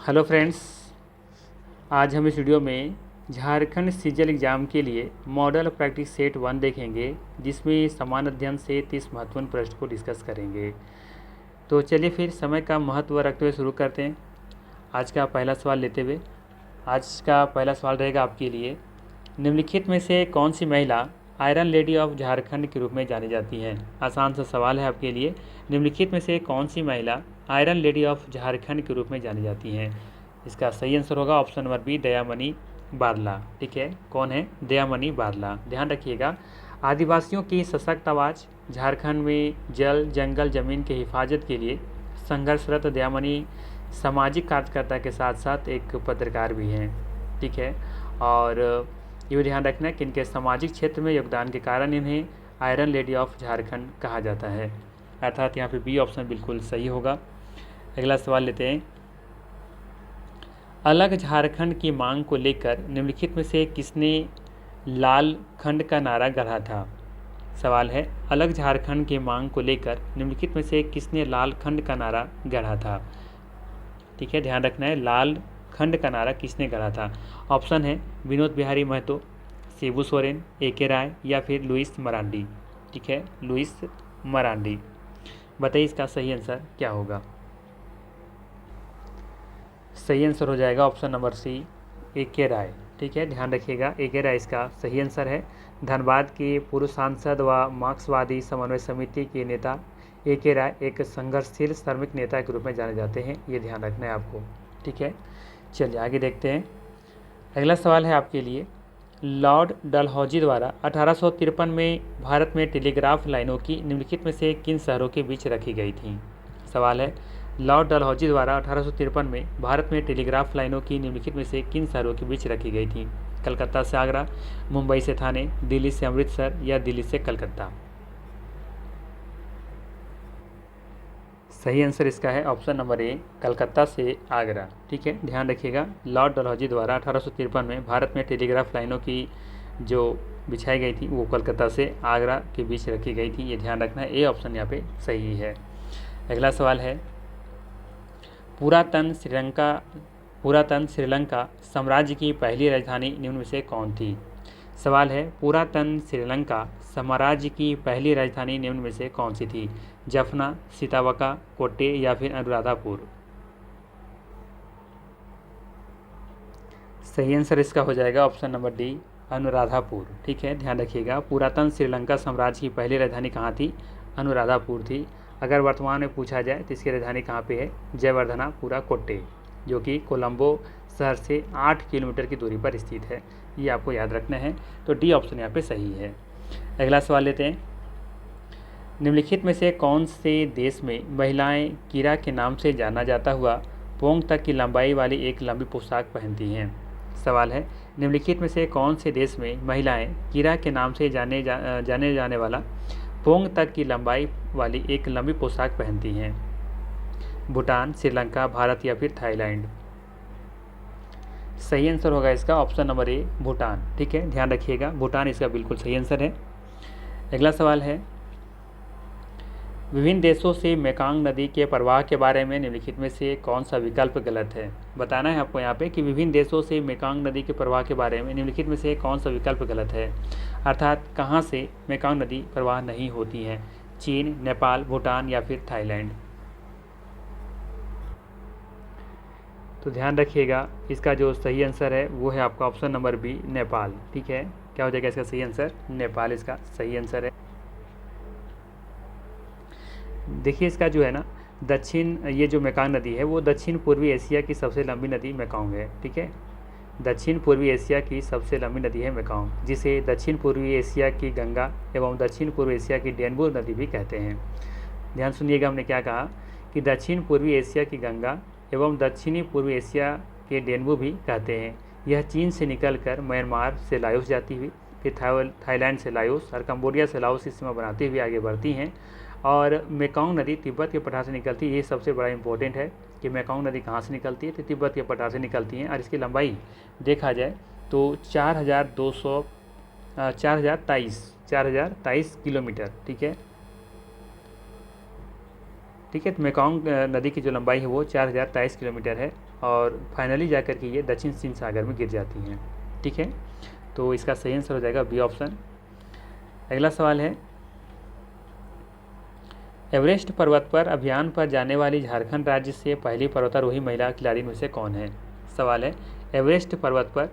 Hello friends, आज हम इस वीडियो में झारखंड सीजीएल एग्ज़ाम के लिए मॉडल प्रैक्टिस सेट 1 देखेंगे, जिसमें समान अध्ययन से 30 महत्वपूर्ण प्रश्न को डिस्कस करेंगे। तो चलिए फिर समय का महत्व रखते हुए शुरू करते हैं। आज का पहला सवाल लेते हुए, आज का पहला सवाल रहेगा आपके लिए, निम्नलिखित में से कौन सी महिला आयरन लेडी ऑफ झारखंड के रूप में जानी जाती है। आसान सा सवाल है आपके लिए, निम्नलिखित में से कौन सी महिला आयरन लेडी ऑफ झारखंड के रूप में जानी जाती हैं। इसका सही आंसर होगा option number B, Dayamani Barla. ठीक है, कौन है? दयामणि बारला। ध्यान रखिएगा, आदिवासियों की सशक्त आवाज़, झारखंड में जल जंगल ज़मीन की हिफाजत के लिए संघर्षरत दयामणि सामाजिक कार्यकर्ता के साथ साथ एक पत्रकार भी हैं। ठीक है, और ये भी ध्यान रखना है कि इनके सामाजिक क्षेत्र में योगदान के कारण इन्हें आयरन लेडी ऑफ झारखंड कहा जाता है। अर्थात यहाँ पे बी ऑप्शन बिल्कुल सही होगा। अगला सवाल लेते हैं, अलग झारखंड की मांग को लेकर निम्नलिखित में से किसने लाल खंड का नारा गढ़ा था। सवाल है, अलग झारखंड की मांग को लेकर निम्नलिखित में से किसने लाल खंड का नारा गढ़ा था। ठीक है, ध्यान रखना है, लाल खंड का नारा किसने गढ़ा था। ऑप्शन है विनोद बिहारी महतो, शिबू सोरेन, ए.के. राय या फिर लुइस मरांडी। ठीक है, लुइस मरांडी। बताइए इसका सही आंसर क्या होगा। सही आंसर हो जाएगा ऑप्शन नंबर सी, ए.के. राय। ठीक है, ध्यान रखिएगा, ए.के. राय इसका सही आंसर है। धनबाद के पूर्व सांसद व मार्क्सवादी समन्वय समिति के नेता ए.के. राय एक संघर्षशील श्रमिक नेता के रूप में जाने जाते हैं, ये ध्यान रखना है आपको। ठीक है, चलिए आगे देखते हैं। अगला सवाल है आपके लिए, लॉर्ड डलहौजी द्वारा 1853 में भारत में टेलीग्राफ लाइनों की निम्नलिखित में से किन शहरों के बीच रखी गई थी। सवाल है, लॉर्ड डलहौजी द्वारा 1853 में भारत में टेलीग्राफ लाइनों की निम्नलिखित में से किन शहरों के बीच रखी गई थी। कलकत्ता से आगरा, मुंबई से थाने, दिल्ली से अमृतसर या दिल्ली से कलकत्ता। सही आंसर इसका है ऑप्शन नंबर ए, कलकत्ता से आगरा। ठीक है, ध्यान रखिएगा, लॉर्ड डलहौजी द्वारा 1853 में भारत में टेलीग्राफ लाइनों की जो बिछाई गई थी वो कलकत्ता से आगरा के बीच रखी गई थी, ये ध्यान रखना है। ए ऑप्शन यहाँ पे सही है। अगला सवाल है, पुरातन श्रीलंका साम्राज्य की पहली राजधानी निम्न में से कौन थी। सवाल है, पुरातन श्रीलंका साम्राज्य की पहली राजधानी निम्न में से कौन सी थी। जफना, सीतावका, कोट्टे या फिर अनुराधापुर। सही आंसर इसका हो जाएगा ऑप्शन नंबर डी, अनुराधापुर। ठीक है, ध्यान रखिएगा, पुरातन श्रीलंका साम्राज्य की पहली राजधानी कहाँ थी, अनुराधापुर थी। अगर वर्तमान में पूछा जाए तो इसकी राजधानी कहाँ पे है, जयवर्धनापुरा कोट्टे, जो कि कोलंबो शहर से 8 किलोमीटर की दूरी पर स्थित है, ये आपको याद रखना है। तो डी ऑप्शन यहाँ पे सही है। अगला सवाल लेते हैं, निम्नलिखित में से कौन से देश में महिलाएं कीरा के नाम से जाना जाता हुआ पोंग तक की लंबाई वाली एक लंबी पोशाक पहनती हैं। सवाल है, निम्नलिखित में से कौन से देश में महिलाएं कीरा के नाम से जाने जाने वाला पोंग तक की लंबाई वाली एक लंबी पोशाक पहनती हैं। भूटान, श्रीलंका, भारत या फिर थाईलैंड। सही आंसर होगा इसका ऑप्शन नंबर ए, भूटान। ठीक है, ध्यान रखिएगा, भूटान इसका बिल्कुल सही आंसर है। अगला सवाल है, विभिन्न देशों से मेकांग नदी के प्रवाह के बारे में निम्नलिखित में से कौन सा विकल्प गलत है। बताना है आपको यहाँ पे कि विभिन्न देशों से मेकांग नदी के प्रवाह के बारे में निम्नलिखित में से कौन सा विकल्प गलत है। अर्थात कहाँ से मेकांग नदी प्रवाह नहीं होती है, चीन, नेपाल, भूटान या फिर थाईलैंड। तो ध्यान रखिएगा, इसका जो सही आंसर है वो है आपका ऑप्शन नंबर बी, नेपाल। ठीक है, क्या हो जाएगा इसका सही आंसर, नेपाल इसका सही आंसर है। देखिए इसका जो है ना ये जो मेकांग नदी है वो दक्षिण पूर्वी एशिया की सबसे लंबी नदी मेकांग है। ठीक है, दक्षिण पूर्वी एशिया की सबसे लंबी नदी है मेकांग, जिसे दक्षिण पूर्वी एशिया की गंगा एवं दक्षिण पूर्व एशिया की डेनबू नदी भी कहते हैं। ध्यान सुनिएगा, हमने क्या कहा कि दक्षिण पूर्वी एशिया की गंगा एवं दक्षिणी पूर्वी एशिया के डेनबू भी कहते हैं। यह चीन से निकलकर म्यांमार से लाओस जाती हुई, फिर थाईलैंड से लाओस और कंबोडिया से लाओस की सीमा बनाती हुई आगे बढ़ती हैं। और मेकांग नदी तिब्बत के पठार से निकलती है। ये सबसे बड़ा इंपॉर्टेंट है कि मेकांग नदी कहाँ से निकलती है, तो तिब्बत के पठार से निकलती हैं। और इसकी लंबाई देखा जाए तो 4,023 किलोमीटर। ठीक है, ठीक है। तो मेकॉन्ग नदी की जो लंबाई है वो 4023 किलोमीटर है और फाइनली जाकर के ये दक्षिण चीन सागर में गिर जाती हैं। ठीक है, तो इसका सही आंसर हो जाएगा बी ऑप्शन। अगला सवाल है, एवरेस्ट पर्वत पर अभियान पर जाने वाली झारखंड राज्य से पहली पर्वतारोही महिला खिलाड़ी में से कौन है। सवाल है, एवरेस्ट पर्वत पर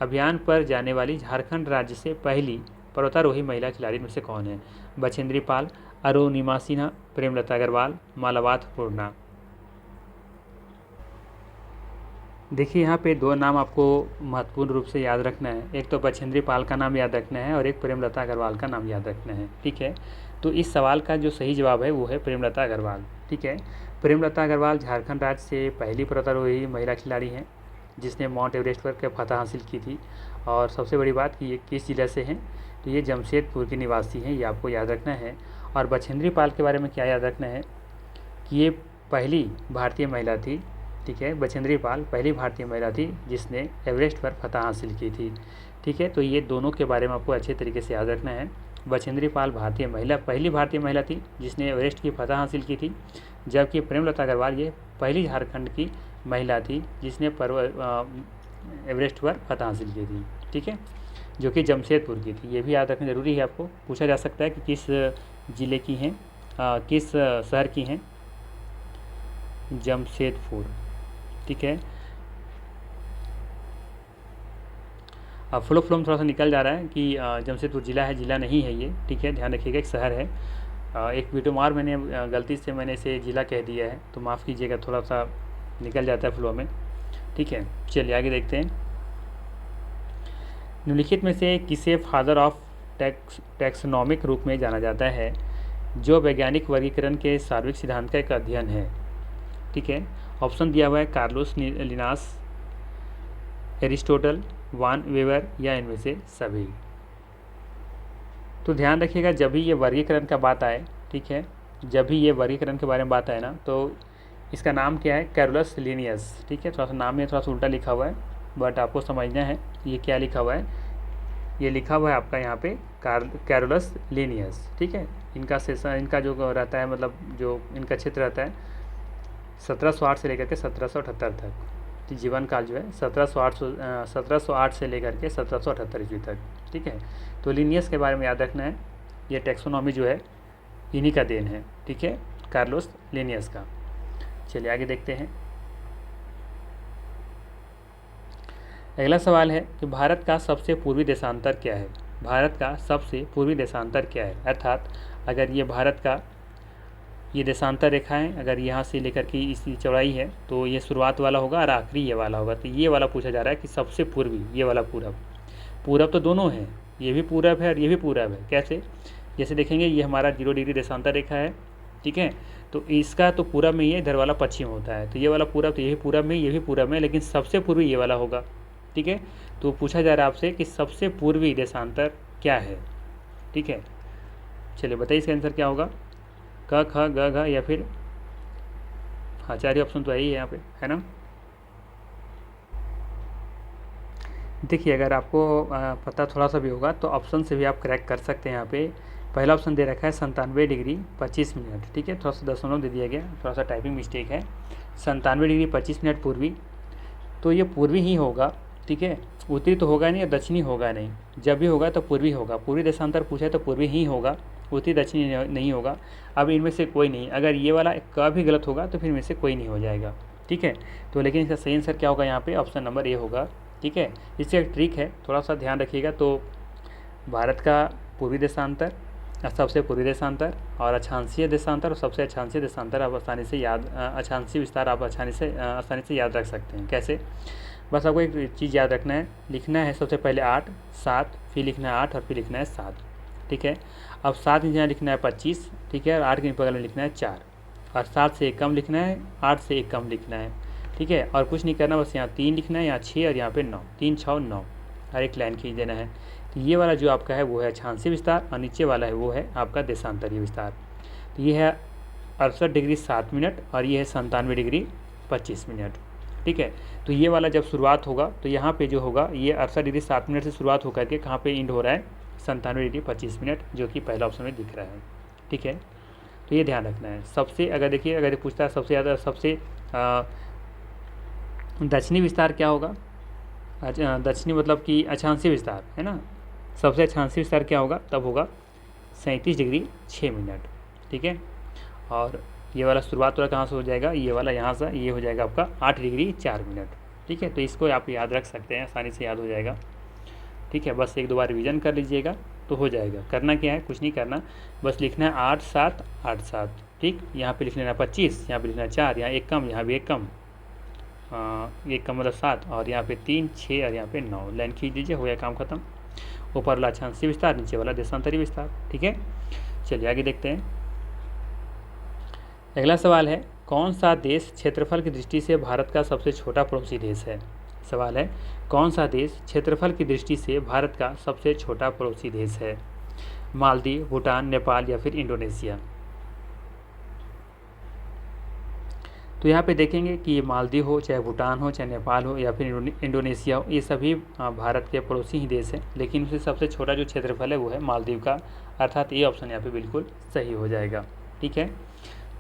अभियान पर जाने वाली झारखंड राज्य से पहली पर्वतारोही महिला खिलाड़ी में से कौन है। बछेंद्री पाल, अरुणिमा सिन्हा, प्रेमलता अग्रवाल, मालावात पूर्णा। देखिए यहाँ पे दो नाम आपको महत्वपूर्ण रूप से याद रखना है, एक तो बछेंद्री पाल का नाम याद रखना है और एक प्रेमलता अग्रवाल का नाम याद रखना है। ठीक है, तो इस सवाल का जो सही जवाब है वो है प्रेमलता अग्रवाल। ठीक है, प्रेमलता अग्रवाल झारखंड राज्य से पहली पर्वतारोही महिला खिलाड़ी हैं जिसने माउंट एवरेस्ट पर के फतह हासिल की थी। और सबसे बड़ी बात कि ये किस ज़िले से हैं, तो ये जमशेदपुर की निवासी हैं, ये आपको याद रखना है। और बछेंद्री पाल के बारे में क्या याद रखना है कि ये पहली भारतीय महिला थी। ठीक है, बछेंद्री पाल पहली भारतीय महिला थी जिसने एवरेस्ट पर फतह हासिल की थी। ठीक है, तो ये दोनों के बारे में आपको अच्छे तरीके से याद रखना है। बछेंद्री पाल पहली भारतीय महिला थी जिसने एवरेस्ट की फतह हासिल की थी, जबकि प्रेमलता अग्रवाल ये पहली झारखंड की महिला थी जिसने एवरेस्ट पर फतह हासिल की थी। ठीक है, जो कि जमशेदपुर की थी। ये भी याद रखना ज़रूरी है, आपको पूछा जा सकता है कि किस ज़िले की हैं, किस शहर की हैं। जमशेदपुर। ठीक है, अब फ्लो थोड़ा सा निकल जा रहा है कि जमशेदपुर ज़िला है, ज़िला नहीं है ये। ठीक है, ध्यान रखिएगा, एक शहर है। एक वीडियो मार मैंने गलती से मैंने इसे ज़िला कह दिया है, तो माफ़ कीजिएगा, थोड़ा सा निकल जाता है फ्लो में। ठीक है, चलिए आगे देखते हैं। निम्नलिखित में से किसे फादर ऑफ टैक्सोनॉमिक रूप में जाना जाता है, जो वैज्ञानिक वर्गीकरण के सार्वत्रिक सिद्धांत का एक अध्ययन है। ठीक है, ऑप्शन दिया हुआ है कार्लोस लिनास, एरिस्टोटल, वान वेवर या इनमें से सभी। तो ध्यान रखिएगा, जब भी ये वर्गीकरण का बात आए, ठीक है, जब भी ये वर्गीकरण के बारे में बात आए ना, तो इसका नाम क्या है, कैरोलस लिनियस। ठीक है, थोड़ा सा नाम में थोड़ा सा उल्टा लिखा हुआ है, बट आपको समझना है ये क्या लिखा हुआ है। ये लिखा हुआ है आपका यहाँ पे कैरोलस लिनियस। ठीक है, इनका सेशन, इनका जो रहता है, मतलब जो इनका क्षेत्र रहता है 1708 से लेकर के 1778 तक। जीवन काल जो है 1708 से लेकर के 1778 ईस्वी तक। ठीक है, तो लिनियस के बारे में याद रखना है, ये टैक्सोनॉमी जो है इन्हीं का देन है। ठीक है, कार्लोस लिनियस का। चलिए आगे देखते हैं। अगला सवाल है कि भारत का सबसे पूर्वी देशांतर क्या है। भारत का सबसे पूर्वी देशांतर क्या है, अर्थात अगर ये भारत का ये देशांतर रेखा है, अगर यहाँ से लेकर के इसकी चौड़ाई है, तो ये शुरुआत वाला होगा और आखिरी ये वाला होगा। तो ये वाला पूछा जा रहा है कि सबसे पूर्वी, ये वाला पूरब। पूरब तो दोनों हैं, ये भी पूरब है और ये भी पूरब है। कैसे, जैसे देखेंगे ये हमारा 0 डिग्री देशांतर रेखा है। ठीक है, तो इसका तो पूरब में ही है, इधर वाला पश्चिम होता है। तो ये वाला पूरब, तो ये भी पूरब में, ये भी पूरब में, लेकिन सबसे पूर्वी ये वाला होगा। ठीक है, तो पूछा जा रहा है आपसे कि सबसे पूर्वी देशांतर क्या है। ठीक है, चलिए बताइए इसका आंसर क्या होगा, क ख ग घ या फिर हाँ, चार ही ऑप्शन तो यही है यहाँ पे, है ना। देखिए, अगर आपको पता थोड़ा सा भी होगा तो ऑप्शन से भी आप करेक्ट कर सकते हैं। यहाँ पे पहला ऑप्शन दे रखा है 97 डिग्री 25 मिनट। ठीक है, थोड़ा सा दशमलव दे दिया गया, थोड़ा सा टाइपिंग मिस्टेक है। 97 डिग्री 25 मिनट पूर्वी, तो ये पूर्वी ही होगा। ठीक है, उत्तरी तो होगा नहीं और दक्षिणी होगा नहीं। जब भी होगा तो पूर्वी होगा। पूर्वी देशांतर पूछा है तो पूर्वी ही होगा, उत्तरी दक्षिणी नहीं होगा। अब इनमें से कोई नहीं, अगर ये वाला का भी गलत होगा तो फिर इनमें से कोई नहीं हो जाएगा। ठीक है, तो लेकिन इसका सही आंसर क्या होगा, यहाँ पे ऑप्शन नंबर ए होगा। ठीक है, इससे एक ट्रिक है, थोड़ा सा ध्यान रखिएगा। तो भारत का पूर्वी देशांतर, सबसे पूर्वी देशांतर और अक्षांशीय देशांतर और सबसे अक्षांशीय देशांतर आप आसानी से अक्षांशीय विस्तार आप आसानी से याद रख सकते हैं। कैसे, बस आपको एक चीज़ याद रखना है, लिखना है सबसे पहले 8, 7, फिर लिखना है 8 और फिर लिखना है 7। ठीक है, अब 7 यहाँ लिखना है 25। ठीक है, और 8 के बगल में लिखना है 4 और 7 से 1 कम लिखना है, 8 से 1 कम लिखना है। ठीक है, और कुछ नहीं करना, बस यहाँ 3 लिखना है, यहाँ 6 और यहाँ पे 9, 3 6 9, हर एक लाइन खींच देना है। तो ये वाला जो आपका है वो है अक्षांशीय विस्तार और नीचे वाला है वो है आपका देशांतरीय विस्तार। तो ये है 68 डिग्री 7 मिनट और ये है 97 डिग्री 25 मिनट। ठीक है, तो ये वाला जब शुरुआत होगा तो यहाँ पे जो होगा ये 68 डिग्री 7 मिनट से शुरुआत होकर के कहाँ पे एंड हो रहा है, 97 डिग्री 25 मिनट, जो कि पहला ऑप्शन में दिख रहा है। ठीक है, तो ये ध्यान रखना है। सबसे अगर देखिए, अगर पूछता है सबसे ज़्यादा, सबसे दक्षिणी विस्तार क्या होगा, दक्षिणी मतलब कि अक्षांशीय विस्तार है ना, सबसे अक्षांशीय विस्तार क्या होगा, तब होगा 37 डिग्री 6 मिनट। ठीक है, और ये वाला शुरुआत वाला कहाँ से हो जाएगा, ये वाला यहाँ से, ये हो जाएगा आपका 8 डिग्री 4 मिनट। ठीक है, तो इसको आप याद रख सकते हैं, आसानी से याद हो जाएगा। ठीक है, बस एक दो बार रिविजन कर लीजिएगा तो हो जाएगा। करना क्या है, कुछ नहीं करना, बस लिखना है 8 7 8 7। ठीक, यहाँ पे लिख लेना 25, यहाँ पे लिखना 4, यहाँ एक कम, यहाँ भी एक कम, एक कम मतलब 7, और यहाँ पे 3 6 और यहाँ पे 9। लाइन खींच दीजिए, हो गया काम खत्म। ऊपर वाला अक्षांशीय विस्तार, नीचे वाला देशांतरी विस्तार। ठीक है, चलिए आगे देखते हैं। अगला सवाल है, कौन सा देश क्षेत्रफल की दृष्टि से भारत का सबसे छोटा पड़ोसी देश है। सवाल है, कौन सा देश क्षेत्रफल की दृष्टि से भारत का सबसे छोटा पड़ोसी देश है। मालदीव, भूटान, नेपाल या फिर इंडोनेशिया। तो यहाँ पे देखेंगे कि मालदीव हो, चाहे भूटान हो, चाहे नेपाल हो या फिर इंडोनेशिया हो, ये सभी भारत के पड़ोसी ही देश हैं, लेकिन उससे सबसे छोटा जो क्षेत्रफल है वो है मालदीव का, अर्थात ये ऑप्शन यहाँ पे बिल्कुल सही हो जाएगा। ठीक है,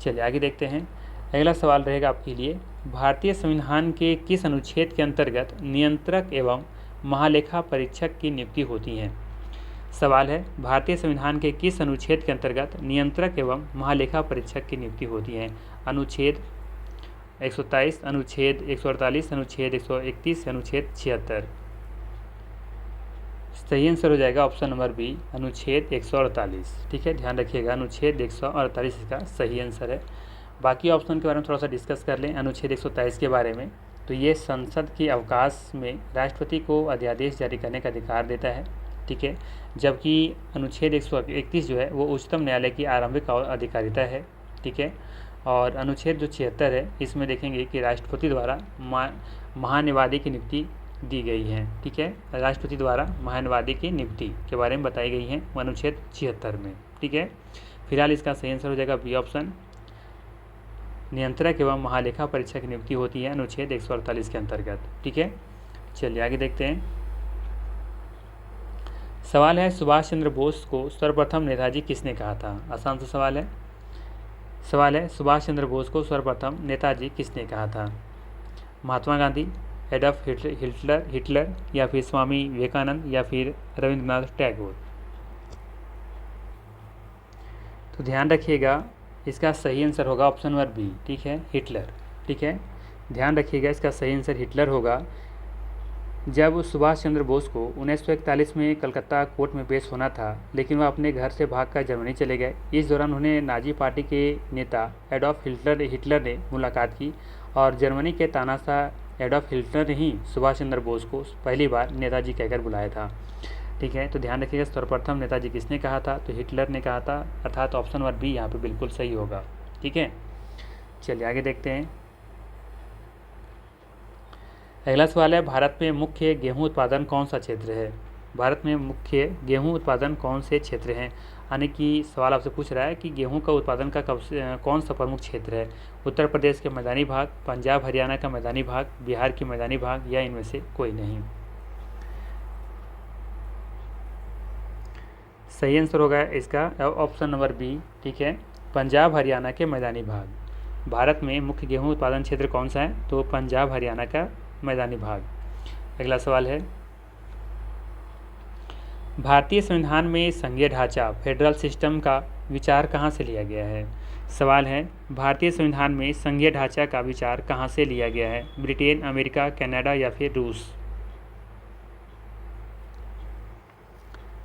चलिए आगे देखते हैं। अगला सवाल रहेगा आपके लिए, भारतीय संविधान के किस अनुच्छेद के अंतर्गत नियंत्रक एवं महालेखा परीक्षक की नियुक्ति होती है। सवाल है, भारतीय संविधान के किस अनुच्छेद के अंतर्गत नियंत्रक एवं महालेखा परीक्षक की नियुक्ति होती है। अनुच्छेद 127, अनुच्छेद 148, अनुच्छेद 131, अनुच्छेद 76। सही आंसर हो जाएगा ऑप्शन नंबर बी, अनुच्छेद 148। ठीक है, ध्यान रखिएगा, अनुच्छेद 148 इसका सही आंसर है। बाकी ऑप्शन के बारे में थोड़ा सा डिस्कस कर लें। अनुच्छेद 123 के बारे में, तो ये संसद के अवकाश में राष्ट्रपति को अध्यादेश जारी करने का अधिकार देता है। ठीक है, जबकि अनुच्छेद 131 जो है वो उच्चतम न्यायालय की आरंभिक अधिकारिता है। ठीक है, और अनुच्छेद जो 76 है, इसमें देखेंगे कि राष्ट्रपति द्वारा महान्यायवादी की नियुक्ति दी गई है। ठीक है, राष्ट्रपति द्वारा महान्यायवादी की नियुक्ति के बारे में बताई गई है अनुच्छेद 76 में। ठीक है, फिलहाल इसका सही आंसर हो जाएगा बी ऑप्शन, नियंत्रक एवं महालेखा परीक्षक की नियुक्ति होती है अनुच्छेद 148 के अंतर्गत। ठीक है, चलिए आगे देखते हैं। सवाल है, सुभाष चंद्र बोस को सर्वप्रथम नेताजी किसने कहा था। आसान सा सवाल है। सवाल है, सुभाष चंद्र बोस को सर्वप्रथम नेताजी किसने कहा था। महात्मा गांधी, एडॉल्फ हिटलर या फिर स्वामी विवेकानंद या फिर रविंद्रनाथ टैगोर। तो ध्यान रखिएगा, इसका सही आंसर होगा ऑप्शन नंबर बी। ठीक है, हिटलर। ठीक है, ध्यान रखिएगा, इसका सही आंसर हिटलर होगा। जब सुभाष चंद्र बोस को 1941 में कलकत्ता कोर्ट में पेश होना था, लेकिन वह अपने घर से भागकर जर्मनी चले गए। इस दौरान उन्हें नाजी पार्टी के नेता एडॉल्फ हिटलर ने मुलाकात की, और जर्मनी के तानाशाह एडॉल्फ हिटलर ने ही सुभाष चंद्र बोस को पहली बार नेताजी कहकर बुलाया था। ठीक है, तो ध्यान रखिएगा, सर्वप्रथम नेताजी किसने कहा था, तो हिटलर ने कहा था, अर्थात ऑप्शन नंबर बी यहाँ पे बिल्कुल सही होगा। ठीक है, चलिए आगे देखते हैं। अगला सवाल है, भारत में मुख्य गेहूं उत्पादन कौन सा क्षेत्र है। भारत में मुख्य गेहूं उत्पादन कौन से क्षेत्र हैं, यानी कि सवाल आपसे पूछ रहा है कि गेहूं का उत्पादन का कौन सा प्रमुख क्षेत्र है। उत्तर प्रदेश के मैदानी भाग, पंजाब हरियाणा का मैदानी भाग, बिहार की मैदानी भाग, या इनमें से कोई नहीं। सही आंसर होगा इसका ऑप्शन नंबर बी। ठीक है, पंजाब हरियाणा के मैदानी भाग। भारत में मुख्य गेहूं उत्पादन क्षेत्र कौन सा है, तो पंजाब हरियाणा का मैदानी भाग। अगला सवाल है, भारतीय संविधान में संघीय ढांचा फेडरल सिस्टम का विचार कहाँ से लिया गया है। सवाल है, भारतीय संविधान में संघीय ढांचा का विचार कहाँ से लिया गया है। ब्रिटेन, अमेरिका, कनाडा या फिर रूस।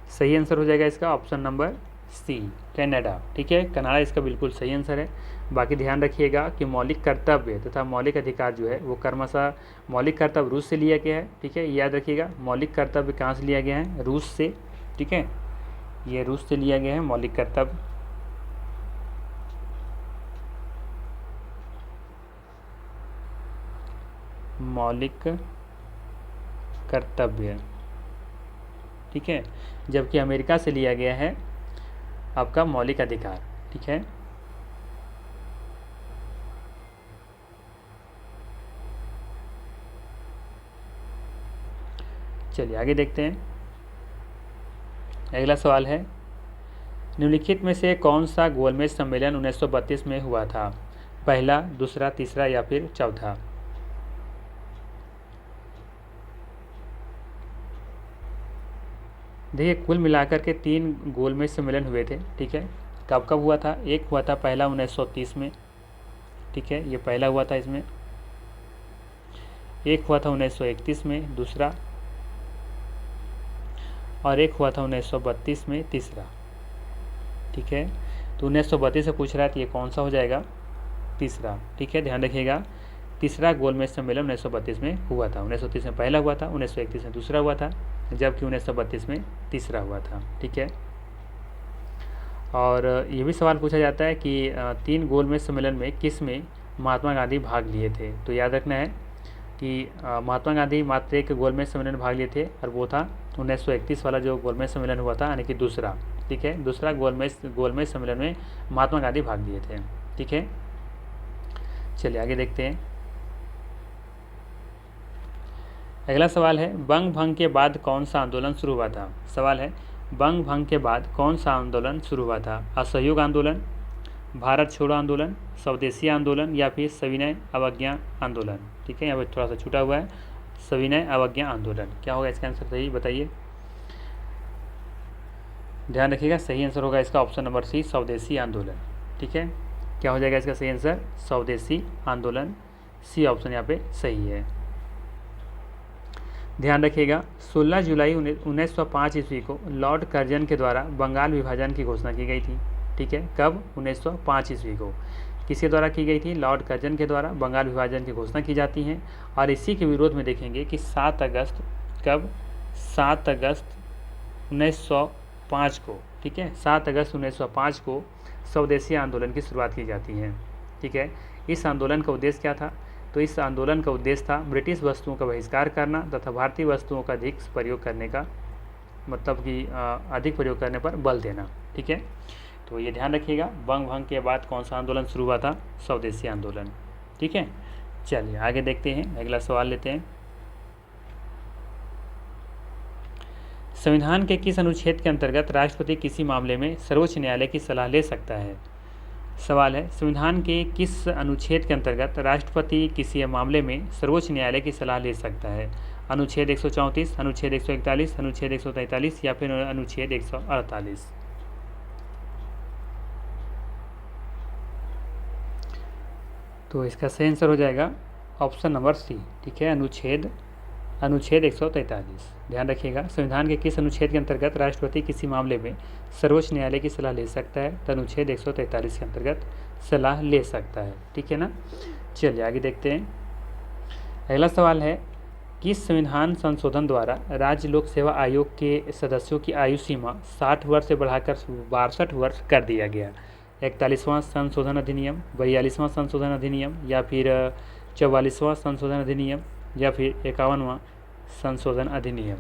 सही आंसर हो जाएगा इसका ऑप्शन नंबर सी, कनाडा। ठीक है, कनाडा इसका बिल्कुल सही आंसर है। बाकी ध्यान रखिएगा कि मौलिक कर्तव्य तथा मौलिक अधिकार जो है वो क्रमशः मौलिक कर्तव्य रूस से लिया गया है। ठीक है, याद रखिएगा, मौलिक कर्तव्य कहाँ से लिया गया है, रूस से। ठीक है, ये रूस से लिया गया है मौलिक कर्तव्य। मौलिक कर्तव्य, ठीक है, जबकि अमेरिका से लिया गया है आपका मौलिक अधिकार। ठीक है, चलिए आगे देखते हैं। अगला सवाल है, निम्नलिखित में से कौन सा गोलमेज सम्मेलन 1932 में हुआ था? पहला, दूसरा, तीसरा या फिर चौथा? देखिए, कुल मिलाकर के 3 गोलमेज सम्मेलन हुए थे। ठीक है, कब कब हुआ था? एक हुआ था पहला 1930 में। ठीक है, ये पहला हुआ था इसमें। एक हुआ था 1931 में, दूसरा, और एक हुआ था 1932 में, तीसरा। ठीक है, तो 1932 से पूछ रहा है तो ये कौन सा हो जाएगा? तीसरा। ठीक है, ध्यान रखिएगा, तीसरा गोलमेज सम्मेलन 1932 में हुआ था। 1930 में पहला हुआ था, 1931 में दूसरा हुआ था, जबकि 1932 में तीसरा हुआ था। ठीक है, और ये भी सवाल पूछा जाता है कि 3 गोलमेज सम्मेलन में किस में महात्मा गांधी भाग लिए थे? तो याद रखना है कि महात्मा गांधी मात्र एक गोलमेज सम्मेलन में भाग लिए थे, और वो था 1931 वाला जो गोलमेज सम्मेलन हुआ था, यानी कि दूसरा। ठीक है, दूसरा गोलमेज सम्मेलन में महात्मा गांधी भाग लिए थे। ठीक है, चलिए आगे देखते हैं। अगला सवाल है, बंग भंग के बाद कौन सा आंदोलन शुरू हुआ था? सवाल है, बंग भंग के बाद कौन सा आंदोलन शुरू हुआ था? असहयोग आंदोलन, भारत छोड़ो आंदोलन, स्वदेशी आंदोलन या फिर सविनय अवज्ञा आंदोलन? ठीक है, यहाँ पर थोड़ा सा छूटा हुआ है, सविनय अवज्ञा आंदोलन। क्या होगा इसका आंसर? सही बताइए, ध्यान रखिएगा, सही आंसर होगा इसका ऑप्शन नंबर सी, स्वदेशी आंदोलन। ठीक है, क्या हो जाएगा इसका सही आंसर? स्वदेशी आंदोलन, सी ऑप्शन यहाँ पे सही है। ध्यान रखिएगा, 16 जुलाई 1905 ईस्वी को लॉर्ड कर्जन के द्वारा बंगाल विभाजन की घोषणा की गई थी। ठीक है, कब? 1905 ईस्वी को। किसके द्वारा की गई थी? लॉर्ड कर्जन के द्वारा बंगाल विभाजन की घोषणा की जाती है। और इसी के विरोध में देखेंगे कि 7 अगस्त, कब? 7 अगस्त 1905 को। ठीक है, 7 अगस्त 1905 को स्वदेशी आंदोलन की शुरुआत की जाती है। ठीक है, इस आंदोलन का उद्देश्य क्या था? तो इस आंदोलन का उद्देश्य था ब्रिटिश वस्तुओं का बहिष्कार करना तथा भारतीय वस्तुओं का अधिक प्रयोग करने का, मतलब कि अधिक प्रयोग करने पर बल देना। ठीक है, तो ये ध्यान रखिएगा, बंग भंग के बाद कौन सा आंदोलन शुरू हुआ था? स्वदेशी आंदोलन। ठीक है, चलिए आगे देखते हैं, अगला सवाल लेते हैं। संविधान के किस अनुच्छेद के अंतर्गत राष्ट्रपति किसी मामले में सर्वोच्च न्यायालय की सलाह ले सकता है? सवाल है, संविधान के किस अनुच्छेद के अंतर्गत राष्ट्रपति किसी मामले में सर्वोच्च न्यायालय की सलाह ले सकता है? अनुच्छेद 134, अनुच्छेद 141, अनुच्छेद 143 या फिर अनुच्छेद 148? तो इसका सही आंसर हो जाएगा ऑप्शन नंबर सी। ठीक है, अनुच्छेद 143। ध्यान रखिएगा, संविधान के किस अनुच्छेद के अंतर्गत राष्ट्रपति किसी मामले में सर्वोच्च न्यायालय की सलाह ले सकता है? तो अनुच्छेद 143 के अंतर्गत सलाह ले सकता है। ठीक है ना, चलिए आगे देखते हैं। अगला सवाल है, किस संविधान संशोधन द्वारा राज्य लोक सेवा आयोग के सदस्यों की आयु सीमा 60 वर्ष से बढ़ाकर 62 वर्ष कर दिया गया? 41वां संशोधन अधिनियम, 42वां संशोधन अधिनियम या फिर 44वां संशोधन अधिनियम या फिर 51वां संशोधन अधिनियम?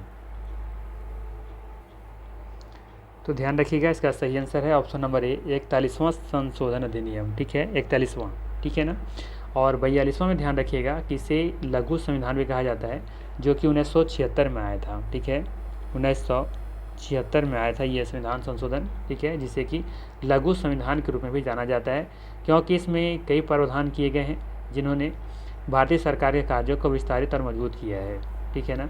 तो ध्यान रखिएगा, इसका सही आंसर है ऑप्शन नंबर ए, 41वां संशोधन अधिनियम। ठीक है, 41वां। ठीक है ना, और 42वां में ध्यान रखिएगा कि इसे लघु संविधान भी कहा जाता है, जो कि 1976 में आया था। ठीक है, 1976 में आया था ये संविधान संशोधन। ठीक है, जिसे कि लघु संविधान के रूप में भी जाना जाता है, क्योंकि इसमें कई प्रावधान किए गए हैं जिन्होंने भारतीय सरकार के कार्यों को विस्तारित और मजबूत किया है। ठीक है ना,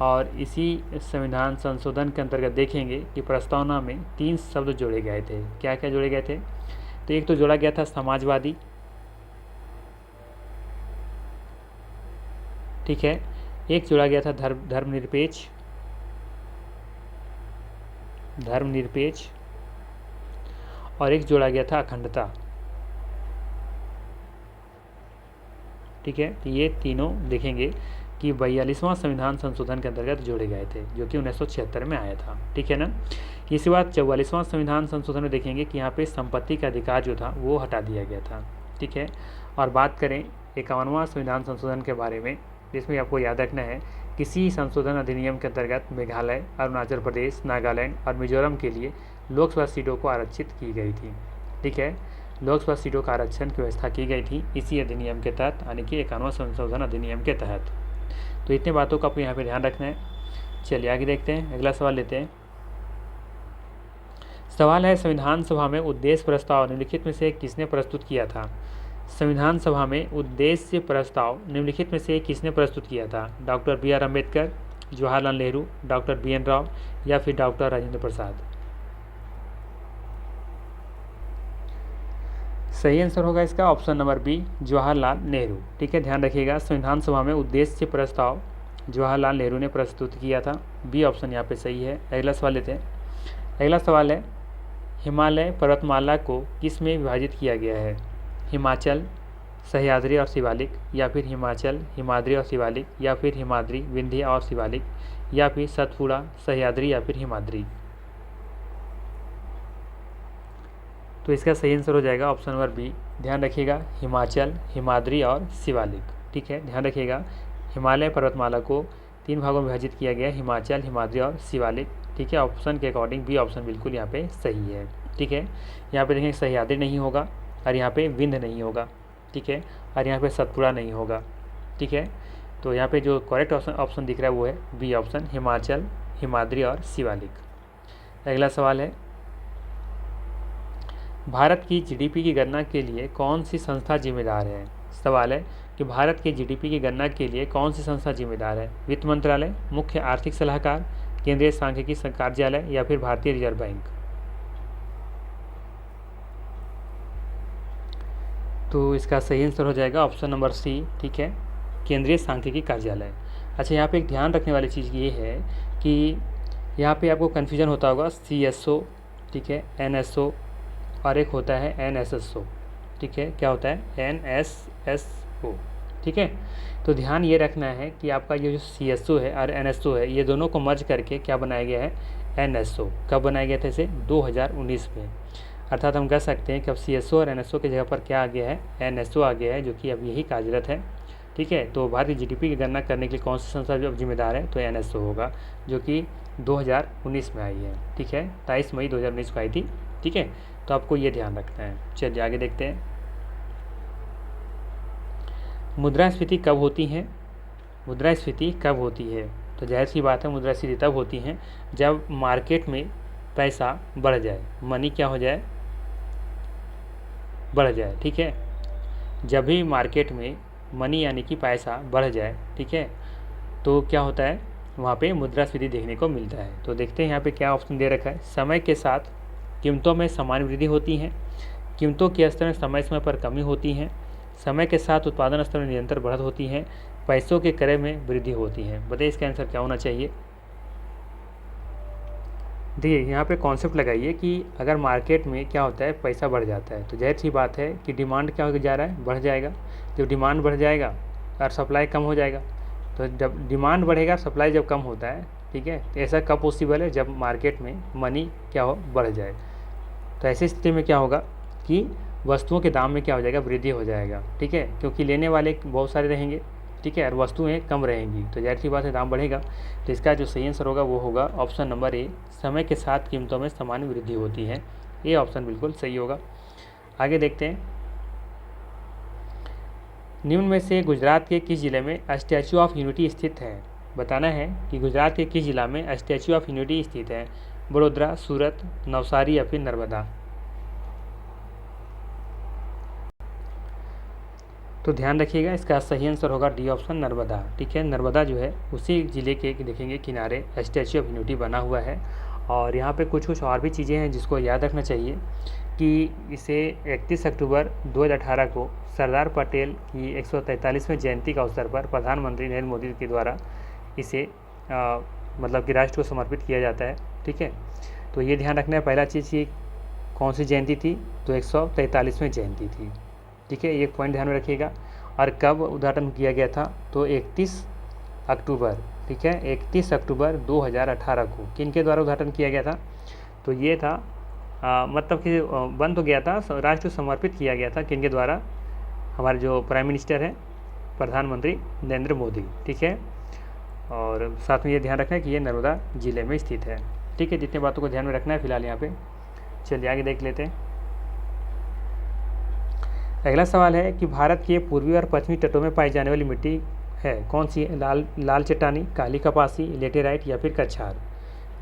और इसी संविधान संशोधन के अंतर्गत देखेंगे कि प्रस्तावना में 3 शब्द जोड़े गए थे। क्या क्या जोड़े गए थे? तो एक तो जोड़ा गया था समाजवादी। ठीक है, एक जोड़ा गया था धर्मनिरपेक्ष, और एक जोड़ा गया था अखंडता। ठीक है, तो ये तीनों देखेंगे कि 42वां संविधान संशोधन के अंतर्गत जोड़े गए थे, जो कि 1976 में आया था। ठीक है ना, इसके बाद 44वां संविधान संशोधन में देखेंगे कि यहाँ पे संपत्ति का अधिकार जो था वो हटा दिया गया था। ठीक है, और बात करें 51वां संविधान संशोधन के बारे में, जिसमें आपको याद रखना है, किसी संशोधन अधिनियम के अंतर्गत मेघालय, अरुणाचल प्रदेश, नागालैंड और मिजोरम के लिए लोकसभा सीटों को आरक्षित की गई थी। ठीक है, लोकसभा सीटों का आरक्षण की व्यवस्था की गई थी इसी अधिनियम के तहत, यानी कि 51वां संशोधन अधिनियम के तहत। तो इतने बातों का आपको यहाँ पे ध्यान रखना है। चलिए आगे देखते हैं, अगला सवाल लेते हैं। सवाल है, संविधान सभा में उद्देश्य प्रस्ताव निम्नलिखित में से किसने प्रस्तुत किया था? संविधान सभा में उद्देश्य प्रस्ताव निम्नलिखित में से किसने प्रस्तुत किया था? Doctor B R Ambedkar, Jawaharlal Nehru, doctor B N Rao या फिर डॉक्टर राजेंद्र प्रसाद? सही आंसर होगा इसका option number B, Jawaharlal Nehru. ठीक है, ध्यान रखिएगा, संविधान सभा में उद्देश्य प्रस्ताव जवाहरलाल नेहरू ने प्रस्तुत किया था। बी ऑप्शन यहाँ पे सही है। अगला सवाल लेते हैं। अगला सवाल है, हिमालय पर्वतमाला को किस में विभाजित किया गया है? हिमाचल, सह्याद्री और शिवालिक, या फिर हिमाचल, हिमाद्री और शिवालिक, या फिर हिमाद्री, विंध्य और शिवालिक, या फिर सतपुड़ा, सह्याद्री या फिर हिमाद्री? तो इसका सही आंसर हो जाएगा ऑप्शन नंबर बी। ध्यान रखिएगा, हिमाचल, हिमाद्री और शिवालिक। ठीक है, ध्यान रखिएगा, हिमालय पर्वतमाला को 3 भागों में विभाजित किया गया, हिमाचल, हिमाद्री और शिवालिक। ठीक है, ऑप्शन के अकॉर्डिंग बी ऑप्शन बिल्कुल यहाँ पे सही है। ठीक है, यहाँ पे देखें सह्याद्री नहीं होगा और यहाँ पे विंध्य नहीं होगा। ठीक है, और यहाँ पे सतपुड़ा नहीं होगा। ठीक है, तो यहाँ पे जो करेक्ट ऑप्शन दिख रहा है वो है बी ऑप्शन, हिमाचल, हिमाद्री और शिवालिक। अगला सवाल है, भारत की जीडीपी की गणना के लिए कौन सी संस्था जिम्मेदार है? सवाल है कि भारत के जीडीपी की गणना के लिए कौन सी संस्था जिम्मेदार है? वित्त मंत्रालय, मुख्य आर्थिक सलाहकार, केंद्रीय सांख्यिकी कार्यालय या फिर भारतीय रिजर्व बैंक? तो इसका सही आंसर हो जाएगा ऑप्शन नंबर सी। ठीक है, केंद्रीय सांख्यिकी कार्यालय। अच्छा, यहाँ पे एक ध्यान रखने वाली चीज़ ये है कि यहाँ पे आपको कन्फ्यूजन होता होगा, CSO, ठीक है, NSO और एक होता है NSSO। ठीक है, क्या होता है? NSSO। ठीक है, तो ध्यान ये रखना है कि आपका ये जो CSO है और NSO है, ये दोनों को मर्ज करके क्या बनाया गया है? NSO। कब बनाया गया था इसे? 2019 में। अर्थात हम कह सकते हैं कि अब CSO और NSO की जगह पर क्या आ गया है? NSO आ गया है, जो कि अब यही कार्यरत है। ठीक है, तो भारतीय जीडीपी की गणना करने के लिए कौन सी संस्था जो जिम्मेदार है? तो NSO होगा, जो कि 2019 में आई है। ठीक है, 23 मई 2019 को आई थी। ठीक है, तो आपको ये ध्यान रखना है। चलिए आगे देखते हैं। मुद्रास्फीति कब होती है? मुद्रास्फीति कब होती है? तो जाहिर सी बात है, मुद्रास्फीति तब होती है जब मार्केट में पैसा बढ़ जाए, मनी क्या हो जाए? बढ़ जाए। ठीक है, जब भी मार्केट में मनी यानी कि पैसा बढ़ जाए, ठीक है, तो क्या होता है? वहाँ पे मुद्रास्फीति देखने को मिलता है। तो देखते हैं यहाँ पे क्या ऑप्शन दे रखा है। समय के साथ कीमतों में सामान्य वृद्धि होती है, कीमतों के स्तर में समय समय पर कमी होती है, समय के साथ उत्पादन स्तर में निरंतर बढ़त होती है, पैसों के क्रय में वृद्धि होती है। बताइए इसका आंसर क्या होना चाहिए? देखिए, यहाँ पे कॉन्सेप्ट लगाइए कि अगर मार्केट में क्या होता है? पैसा बढ़ जाता है, तो जाहिर सी बात है कि डिमांड क्या हो जा रहा है? बढ़ जाएगा। जब डिमांड बढ़ जाएगा और सप्लाई कम हो जाएगा, तो जब डिमांड बढ़ेगा, सप्लाई जब कम होता है, ठीक है, तो ऐसा कब पॉसिबल है? जब मार्केट में मनी क्या हो? बढ़ जाए। तो ऐसी स्थिति में क्या होगा कि वस्तुओं के दाम में क्या हो जाएगा? वृद्धि हो जाएगा। ठीक है, क्योंकि लेने वाले बहुत सारे रहेंगे, ठीक है, और वस्तुएं कम रहेंगी, तो जाहिर सी बात है दाम बढ़ेगा। तो इसका जो सही आंसर होगा वो होगा ऑप्शन नंबर ए, समय के साथ कीमतों में सामान्य वृद्धि होती है। ये ऑप्शन बिल्कुल सही होगा। आगे देखते हैं। निम्न में से गुजरात के किस जिले में स्टैचू ऑफ यूनिटी स्थित है? बताना है कि गुजरात के किस जिला में स्टैचू ऑफ यूनिटी स्थित है? बड़ोदरा, सूरत, नवसारी या फिर नर्मदा? तो ध्यान रखिएगा, इसका सही आंसर होगा डी ऑप्शन, नर्मदा। ठीक है, नर्मदा जो है उसी ज़िले के देखेंगे किनारे स्टैचू ऑफ यूनिटी बना हुआ है। और यहाँ पे कुछ और भी चीज़ें हैं जिसको याद रखना चाहिए कि इसे 31 अक्टूबर 2018 को सरदार पटेल की 143वें जयंती का अवसर पर प्रधानमंत्री नरेंद्र मोदी के द्वारा इसे मतलब कि राष्ट्र को समर्पित किया जाता है। ठीक है, तो ये ध्यान रखना है। पहला चीज़ कि कौन सी जयंती थी? तो 143वें जयंती थी। ठीक है, ये पॉइंट ध्यान में रखिएगा। और कब उद्घाटन किया गया था? तो 31 अक्टूबर। ठीक है, 31 अक्टूबर 2018 को किनके द्वारा उद्घाटन किया गया था? तो ये था मतलब कि बन तो गया था, राष्ट्र को समर्पित किया गया था किनके द्वारा? हमारे जो प्राइम मिनिस्टर हैं, प्रधानमंत्री नरेंद्र मोदी। ठीक है, और साथ में ये ध्यान रखना है कि ये नर्मदा जिले में स्थित है। ठीक है, जितने बातों को ध्यान में रखना है फिलहाल यहाँ पे। चलिए आगे देख लेते हैं। अगला सवाल है कि भारत के पूर्वी और पश्चिमी तटों में पाई जाने वाली मिट्टी है कौन सी? लाल चट्टानी, काली कपासी, लेटेराइट या फिर कछार?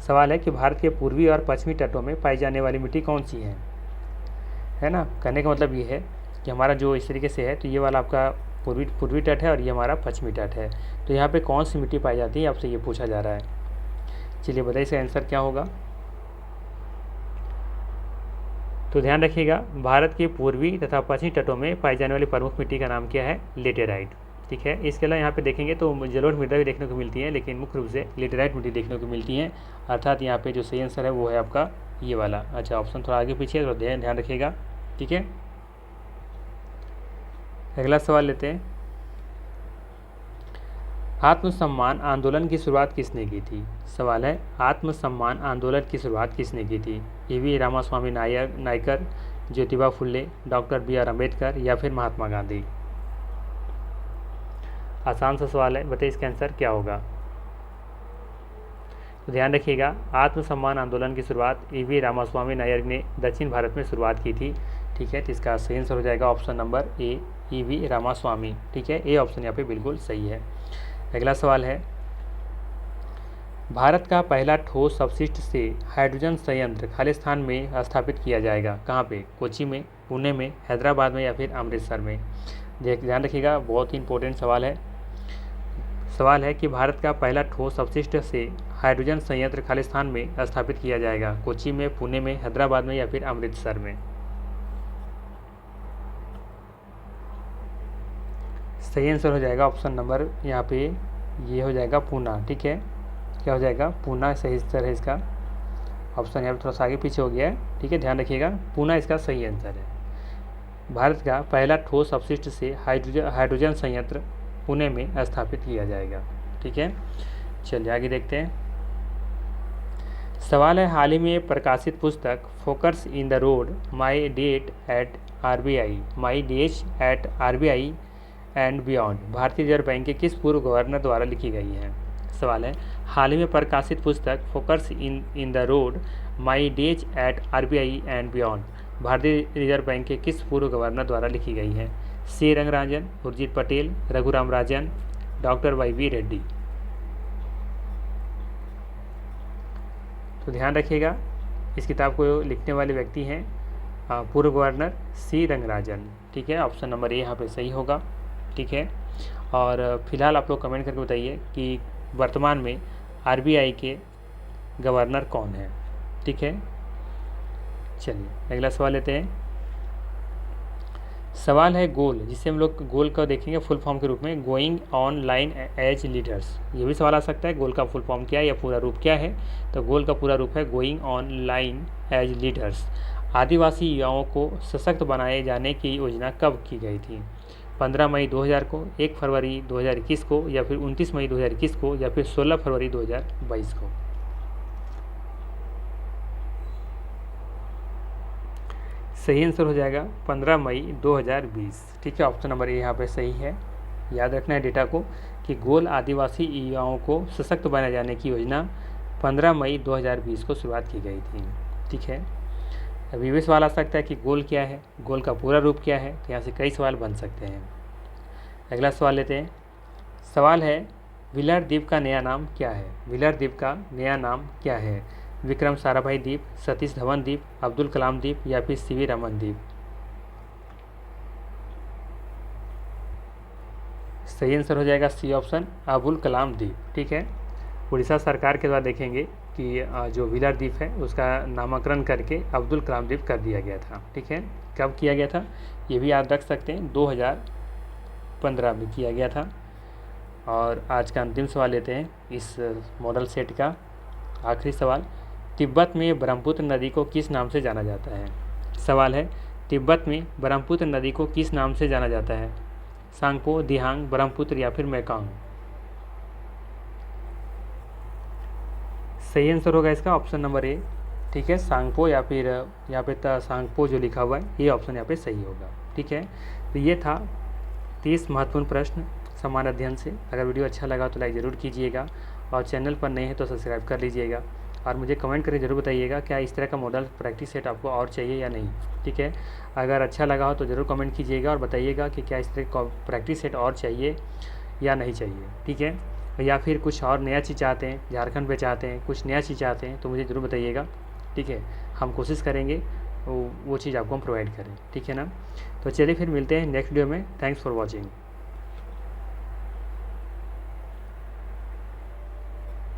सवाल है कि भारत के पूर्वी और पश्चिमी तटों में पाई जाने वाली मिट्टी कौन सी है ना। कहने का मतलब ये है कि हमारा जो इस तरीके से है, तो ये वाला आपका पूर्वी तट है और ये हमारा पश्चिमी तट है। तो यहाँ पे कौन सी मिट्टी पाई जाती है, आपसे ये पूछा जा रहा है। चलिए बताइए इसका आंसर क्या होगा। तो ध्यान रखिएगा, भारत के पूर्वी तथा पश्चिमी तटों में पाई जाने वाली प्रमुख मिट्टी का नाम क्या है, लेटेराइट। ठीक है, इसके अलावा यहाँ पे देखेंगे तो जलोढ़ मृदा भी देखने को मिलती है, लेकिन मुख्य रूप से लेटेराइट मिट्टी देखने को मिलती है। अर्थात यहाँ पे जो सही आंसर है वो है आपका ये वाला। अच्छा, ऑप्शन थोड़ा आगे पीछे, तो ध्यान रखिएगा। ठीक है, अगला सवाल लेते हैं। आत्मसम्मान आंदोलन की शुरुआत किसने की थी। सवाल है, आत्मसम्मान आंदोलन की शुरुआत किसने की थी। EV Ramaswamy Naikar, Jyotiba Phule, doctor BR Ambedkar या फिर महात्मा गांधी। आसान सा सवाल है, बताइए इसका आंसर क्या होगा। तो ध्यान रखिएगा, आत्मसम्मान आंदोलन की शुरुआत ईवी रामास्वामी नायक ने दक्षिण भारत में शुरुआत की थी। ठीक है, तो इसका सही आंसर हो जाएगा option number A, E V Ramaswamy. ठीक है, ए ऑप्शन यहाँ पे बिल्कुल सही है। अगला सवाल है, भारत का पहला ठोस अपशिष्ट से हाइड्रोजन संयंत्र खालिस्तान में स्थापित किया जाएगा। कहाँ पे, कोच्चि में, पुणे में, हैदराबाद में या फिर अमृतसर में। ध्यान रखिएगा, बहुत ही इंपॉर्टेंट सवाल है। सवाल है कि भारत का पहला ठोस अपशिष्ट से हाइड्रोजन संयंत्र खालिस्तान में स्थापित किया जाएगा। कोच्चि में, पुणे में, हैदराबाद में या फिर अमृतसर में। सही आंसर हो जाएगा ऑप्शन नंबर यहाँ पे ये हो जाएगा पूना। ठीक है, क्या हो जाएगा, पूना सही आंसर है इसका। ऑप्शन यहाँ पे थोड़ा सा आगे पीछे हो गया है। ठीक है, ध्यान रखिएगा, पूना इसका सही आंसर है। भारत का पहला ठोस अपशिष्ट से हाइड्रोजन संयंत्र पुणे में स्थापित किया जाएगा। ठीक है, चलिए आगे देखते हैं। सवाल है, हाल ही में प्रकाशित पुस्तक focus in the road my date at RBI and beyond भारतीय रिजर्व बैंक के किस पूर्व गवर्नर द्वारा लिखी गई है। सवाल है, हाल ही में प्रकाशित पुस्तक focus in the road my days at RBI and beyond भारतीय रिजर्व बैंक के किस पूर्व गवर्नर द्वारा लिखी गई है। C Rangarajan, Urjit Patel, Raghuram Rajan, doctor YV Reddy. तो ध्यान रखिएगा, इस किताब को लिखने वाले व्यक्ति हैं पूर्व गवर्नर C रंगराजन। ठीक है, ऑप्शन नंबर ए यहाँ पे सही होगा। ठीक है, और फिलहाल आप लोग कमेंट करके बताइए कि वर्तमान में RBI के गवर्नर कौन है। ठीक है, चलिए अगला सवाल लेते हैं। सवाल है, गोल, जिसे हम लोग गोल का देखेंगे फुल फॉर्म के रूप में, going online as leaders. ये भी सवाल आ सकता है, गोल का फुल फॉर्म क्या है या पूरा रूप क्या है। तो गोल का पूरा रूप है going online as leaders. आदिवासी युवाओं को सशक्त बनाए जाने की योजना कब की गई थी। 15 मई 2000 को, 1 फरवरी 2021 को या फिर 29 मई 2021 को या फिर 16 फरवरी 2022 को। सही आंसर हो जाएगा 15 मई 2020। ठीक है, ऑप्शन नंबर ए यहाँ पे सही है। याद रखना है डेटा को कि गोल आदिवासी युवाओं को सशक्त बनाए जाने की योजना 15 मई 2020 को शुरुआत की गई थी। ठीक है, अभी भी सवाल आ सकता है कि गोल क्या है, गोल का पूरा रूप क्या है। तो यहाँ से कई सवाल बन सकते हैं। अगला सवाल लेते हैं। सवाल है, व्हीलर द्वीप का नया नाम क्या है। व्हीलर द्वीप का नया नाम क्या है। विक्रम साराभाई द्वीप, सतीश धवन द्वीप, अब्दुल कलाम द्वीप या फिर CV रमन द्वीप। सही आंसर हो जाएगा C ऑप्शन, अब्दुल कलाम द्वीप। ठीक है, उड़ीसा सरकार के द्वारा देखेंगे कि जो व्हीलर द्वीप है उसका नामकरण करके अब्दुल कलाम द्वीप कर दिया गया था। ठीक है, कब किया गया था ये भी याद रख सकते हैं, 2015 में किया गया था। और आज का अंतिम सवाल लेते हैं इस मॉडल सेट का, आखिरी सवाल। तिब्बत में ब्रह्मपुत्र नदी को किस नाम से जाना जाता है। सवाल है, तिब्बत में ब्रह्मपुत्र नदी को किस नाम से जाना जाता है। सांगपो, दिहांग, ब्रह्मपुत्र या फिर मेकांग। सही आंसर होगा इसका ऑप्शन नंबर ए। ठीक है, सांगपो या फिर यहाँ पे सांगपो जो लिखा हुआ है ये ऑप्शन यहाँ पे सही होगा। ठीक है, तो ये था 30 महत्वपूर्ण प्रश्न समान अध्ययन से। अगर वीडियो अच्छा लगा तो लाइक ज़रूर कीजिएगा और चैनल पर नए हैं तो सब्सक्राइब कर लीजिएगा। और मुझे कमेंट करके ज़रूर बताइएगा क्या इस तरह का मॉडल प्रैक्टिस सेट आपको और चाहिए या नहीं। ठीक है, अगर अच्छा लगा हो तो ज़रूर कमेंट कीजिएगा और बताइएगा कि क्या इस तरह का प्रैक्टिस सेट और चाहिए या नहीं चाहिए। ठीक है, या फिर कुछ और नया चीज़ चाहते हैं, झारखंड पे चाहते हैं, कुछ नया चीज़ चाहते हैं, तो मुझे ज़रूर बताइएगा। ठीक है, हम कोशिश करेंगे वो चीज़ आपको हम प्रोवाइड करें। ठीक है ना। तो चलिए फिर मिलते हैं नेक्स्ट वीडियो में। Thanks for watching.